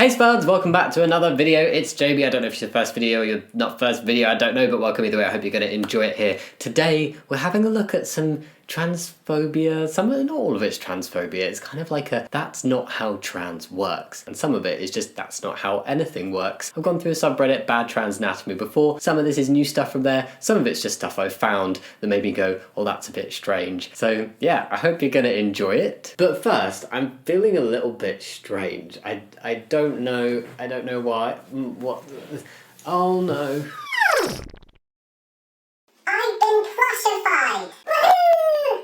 Hey Spuds, welcome back to another video. It's Jamie. I don't know if it's your first video or your not first video, I don't know, but welcome either way. I hope you're going to enjoy it here. Today, we're having a look at some transphobia. Not all of it's transphobia. It's kind of like that's not how trans works. And some of it is just that's not how anything works. I've gone through a subreddit, Bad Trans Anatomy, before. Some of this is new stuff from there. Some of it's just stuff I've found that made me go, oh, that's a bit strange. So yeah, I hope you're going to enjoy it. But first, I'm feeling a little bit strange. I don't know why. What? Oh no. I've been classified.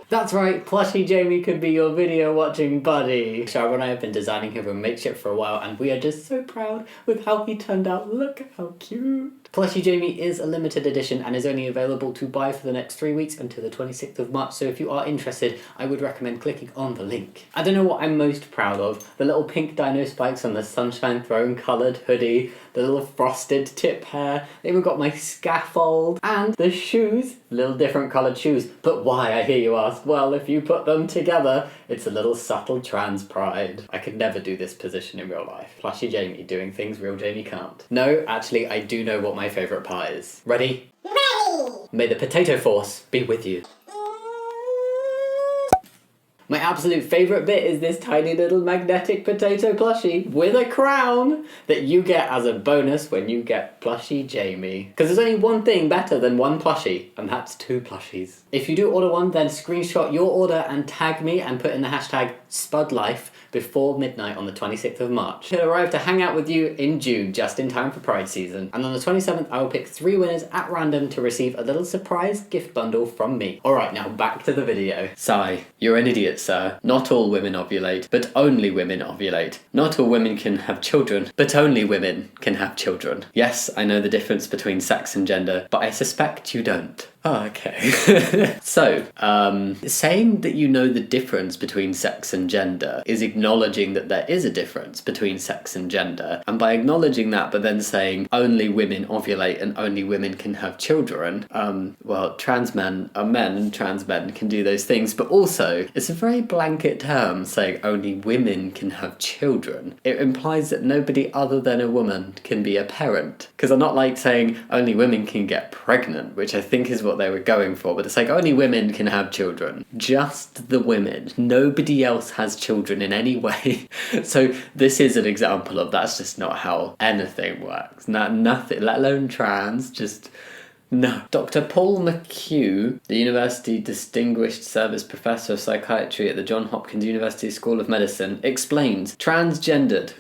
That's right, Plushy Jamie could be your video watching buddy. Shara and I have been designing him a makeshift for a while and we are just so proud with how he turned out. Look how cute. Plushy Jamie is a limited edition and is only available to buy for the next 3 weeks until the 26th of March, so if you are interested, I would recommend clicking on the link. I don't know what I'm most proud of. The little pink dino spikes on the Sunshine Throne coloured hoodie, the little frosted tip hair, they even got my scaffold, and the shoes, little different coloured shoes. But why, I hear you ask? Well, if you put them together, it's a little subtle trans pride. I could never do this position in real life. Plushy Jamie doing things real Jamie can't. No, actually, I do know what my favourite part is. Ready? Ready. May the potato force be with you. My absolute favourite bit is this tiny little magnetic potato plushie with a crown that you get as a bonus when you get Plushy Jamie. Because there's only one thing better than one plushie, and that's 2 plushies. If you do order one, then screenshot your order and tag me and put in the hashtag SPUDLIFE before midnight on the 26th of March. He'll arrive to hang out with you in June, just in time for Pride season. And on the 27th, I will pick 3 winners at random to receive a little surprise gift bundle from me. Alright, now back to the video. Sigh, you're an idiot, sir. Not all women ovulate, but only women ovulate. Not all women can have children, but only women can have children. Yes, I know the difference between sex and gender, but I suspect you don't. Oh, okay. So, saying that you know the difference between sex and gender is acknowledging that there is a difference between sex and gender, and by acknowledging that but then saying only women ovulate and only women can have children, well, trans men are men and trans men can do those things, but also it's a very blanket term saying only women can have children. It implies that nobody other than a woman can be a parent, because I'm not like saying only women can get pregnant, which I think is what they were going for, but it's like only women can have children. Just the women. Nobody else has children in any way. So this is an example of that's just not how anything works. Nothing, let alone trans, just no. Dr. Paul McHugh, the University Distinguished Service Professor of Psychiatry at the Johns Hopkins University School of Medicine, explains transgendered,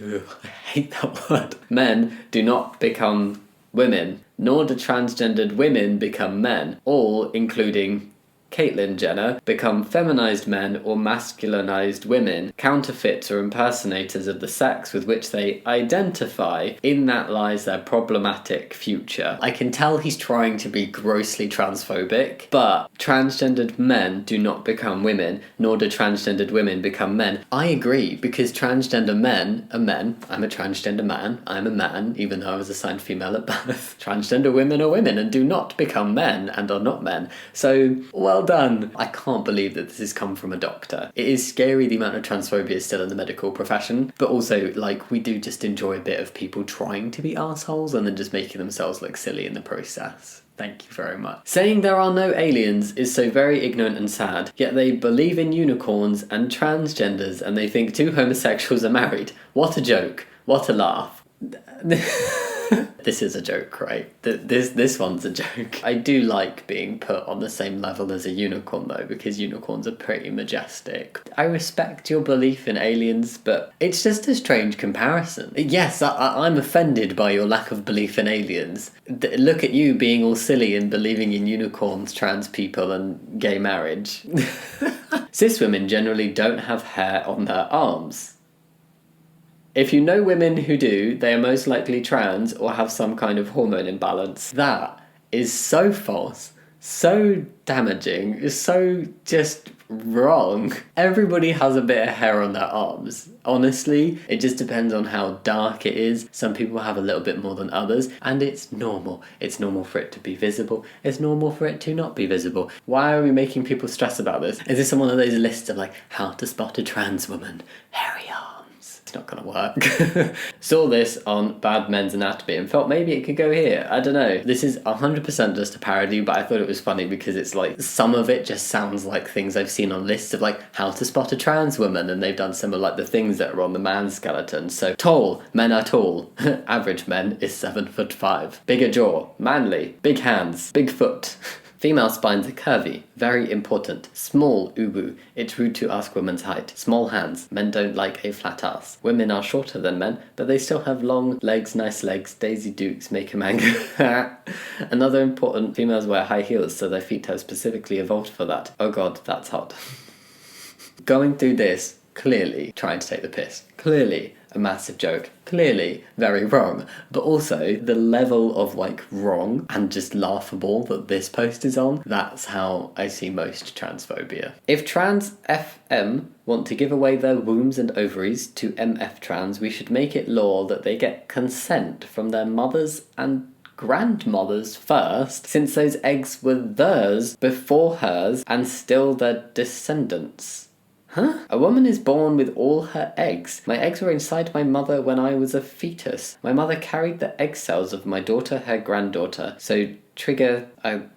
I hate that word, men do not become women, nor do transgendered women become men, all, including Caitlyn Jenner, become feminized men or masculinized women, counterfeits or impersonators of the sex with which they identify. In that lies their problematic future. I can tell he's trying to be grossly transphobic, but transgendered men do not become women, nor do transgendered women become men. I agree, because transgender men are men. I'm a transgender man. I'm a man, even though I was assigned female at birth. Transgender women are women and do not become men and are not men. So, well done. I can't believe that this has come from a doctor. It is scary the amount of transphobia still in the medical profession, but also, like, we do just enjoy a bit of people trying to be assholes and then just making themselves look silly in the process. Thank you very much. Saying there are no aliens is so very ignorant and sad, yet they believe in unicorns and transgenders and they think 2 homosexuals are married. What a joke. What a laugh. This is a joke, right? This one's a joke. I do like being put on the same level as a unicorn though, because unicorns are pretty majestic. I respect your belief in aliens, but it's just a strange comparison. Yes, I'm offended by your lack of belief in aliens. Look at you being all silly and believing in unicorns, trans people, and gay marriage. Cis women generally don't have hair on their arms. If you know women who do, they are most likely trans or have some kind of hormone imbalance. That is so false, so damaging, so just wrong. Everybody has a bit of hair on their arms. Honestly, it just depends on how dark it is. Some people have a little bit more than others, and it's normal. It's normal for it to be visible. It's normal for it to not be visible. Why are we making people stress about this? Is this on one of those lists of like, how to spot a trans woman? Hairy arms. It's not gonna work. Saw this on Bad Men's Anatomy and felt maybe it could go here. I don't know. This is 100% just a parody, but I thought it was funny because it's like some of it just sounds like things I've seen on lists of like how to spot a trans woman, and they've done some of like the things that are on the man skeleton. So tall, men are tall. Average men is 7'5". Bigger jaw, manly. Big hands, big foot. Female spines are curvy, very important. Small, ubu, it's rude to ask women's height. Small hands, men don't like a flat ass. Women are shorter than men, but they still have long legs, nice legs. Daisy Dukes make a man go. Another important, females wear high heels, so their feet have specifically evolved for that. Oh god, that's hot. Going through this, clearly trying to take the piss. Clearly a massive joke. Clearly very wrong. But also the level of like wrong and just laughable that this post is on, that's how I see most transphobia. If trans FM want to give away their wombs and ovaries to MF trans, we should make it law that they get consent from their mothers and grandmothers first, since those eggs were theirs before hers and still their descendants. Huh? A woman is born with all her eggs. My eggs were inside my mother when I was a fetus. My mother carried the egg cells of my daughter, her granddaughter. So trigger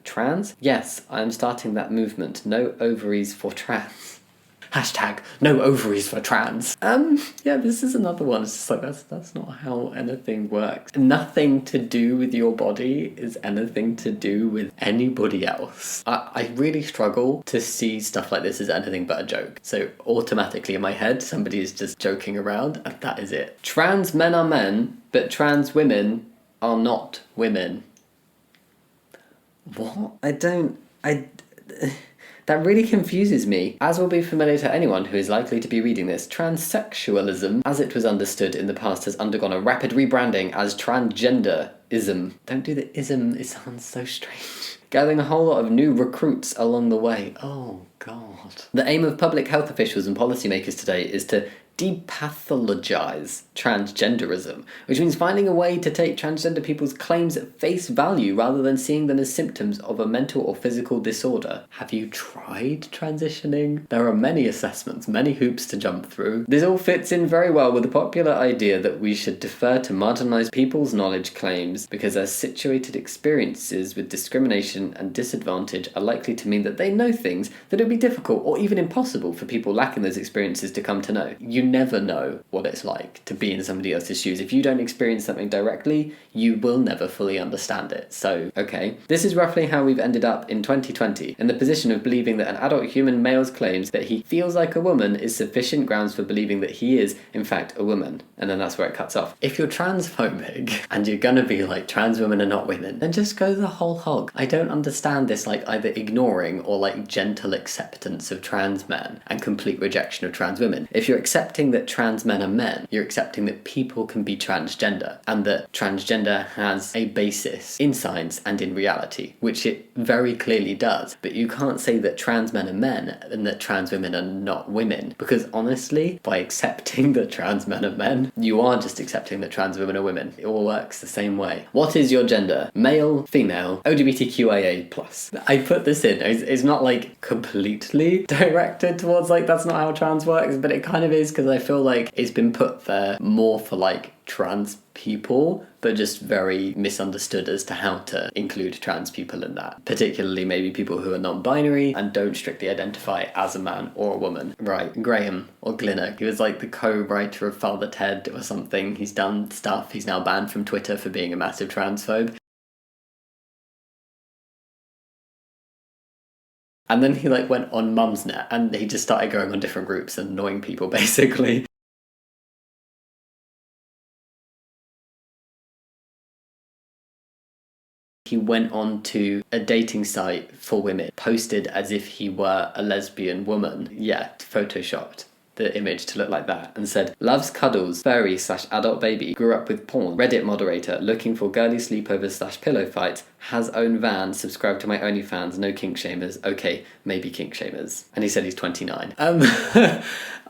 trans? Yes, I am starting that movement. No ovaries for trans. Hashtag no ovaries for trans. Yeah, this is another one. It's just like, that's not how anything works. Nothing to do with your body is anything to do with anybody else. I really struggle to see stuff like this as anything but a joke. So automatically in my head, somebody is just joking around, and that is it. Trans men are men, but trans women are not women. What? That really confuses me. As will be familiar to anyone who is likely to be reading this, transsexualism, as it was understood in the past, has undergone a rapid rebranding as transgenderism. Don't do the ism, it sounds so strange. Gathering a whole lot of new recruits along the way. Oh, God. The aim of public health officials and policymakers today is to depathologize transgenderism, which means finding a way to take transgender people's claims at face value rather than seeing them as symptoms of a mental or physical disorder. Have you tried transitioning? There are many assessments, many hoops to jump through. This all fits in very well with the popular idea that we should defer to marginalized people's knowledge claims because their situated experiences with discrimination and disadvantage are likely to mean that they know things that would be difficult or even impossible for people lacking those experiences to come to know. You never know what it's like to be in somebody else's shoes. If you don't experience something directly, you will never fully understand it. So, okay. This is roughly how we've ended up in 2020, in the position of believing that an adult human male's claims that he feels like a woman is sufficient grounds for believing that he is, in fact, a woman. And then that's where it cuts off. If you're transphobic and you're gonna be like, trans women are not women, then just go the whole hog. I don't understand this like either ignoring or like gentle acceptance of trans men and complete rejection of trans women. If you're accepting that trans men are men, you're accepting that people can be transgender and that transgender has a basis in science and in reality, which it very clearly does. But you can't say that trans men are men and that trans women are not women, because honestly, by accepting that trans men are men, you are just accepting that trans women are women. It all works the same way. What is your gender? Male, female, LGBTQIA+. I put this in. It's not like completely directed towards like that's not how trans works, but it kind of is, because I feel like it's been put there more for like trans people, but just very misunderstood as to how to include trans people in that. Particularly maybe people who are non-binary and don't strictly identify as a man or a woman. Right, Graham or Glinner, he was like the co-writer of Father Ted or something. He's done stuff. He's now banned from Twitter for being a massive transphobe. And then he like went on Mumsnet and he just started going on different groups and annoying people basically. He went on to a dating site for women, posted as if he were a lesbian woman. Yeah, photoshopped the image to look like that and said, loves cuddles, furry/adult baby, grew up with porn, Reddit moderator, looking for girly sleepovers/pillow fights, has own van, subscribe to my OnlyFans, no kink shamers, okay, maybe kink shamers. And he said he's 29.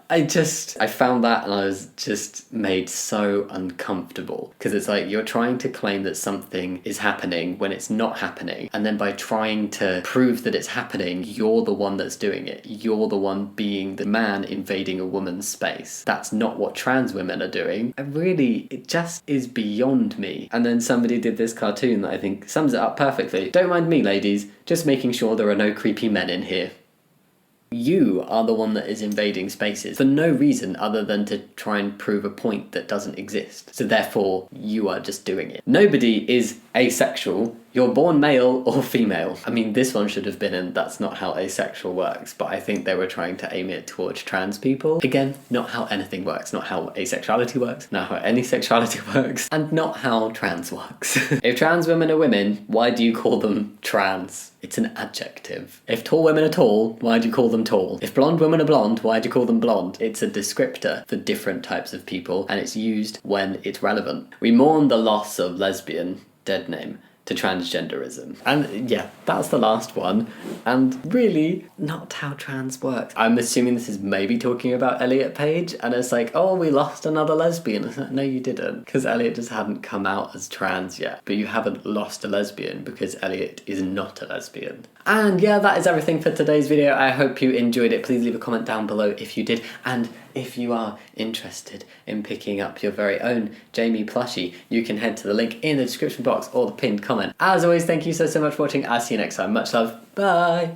I found that and I was just made so uncomfortable. Because it's like you're trying to claim that something is happening when it's not happening. And then by trying to prove that it's happening, you're the one that's doing it. You're the one being the man invading a woman's space. That's not what trans women are doing. It just is beyond me. And then somebody did this cartoon that I think sums it up perfectly. Don't mind me, ladies, just making sure there are no creepy men in here. You are the one that is invading spaces for no reason other than to try and prove a point that doesn't exist. So therefore, you are just doing it. Nobody is asexual. You're born male or female. I mean, this one should have been in That's Not How Asexual Works, but I think they were trying to aim it towards trans people. Again, not how anything works, not how asexuality works, not how any sexuality works, and not how trans works. If trans women are women, why do you call them trans? It's an adjective. If tall women are tall, why do you call them tall? If blonde women are blonde, why do you call them blonde? It's a descriptor for different types of people, and it's used when it's relevant. We mourn the loss of lesbian, dead name, to transgenderism. And yeah, that's the last one. And really, not how trans works. I'm assuming this is maybe talking about Elliot Page, and it's like, oh, we lost another lesbian. It's like, no, you didn't, because Elliot just hadn't come out as trans yet. But you haven't lost a lesbian because Elliot is not a lesbian. And yeah, that is everything for today's video. I hope you enjoyed it. Please leave a comment down below if you did. And if you are interested in picking up your very own Jamie plushie, you can head to the link in the description box or the pinned comment. As always, thank you so much for watching. I'll see you next time. Much love. Bye.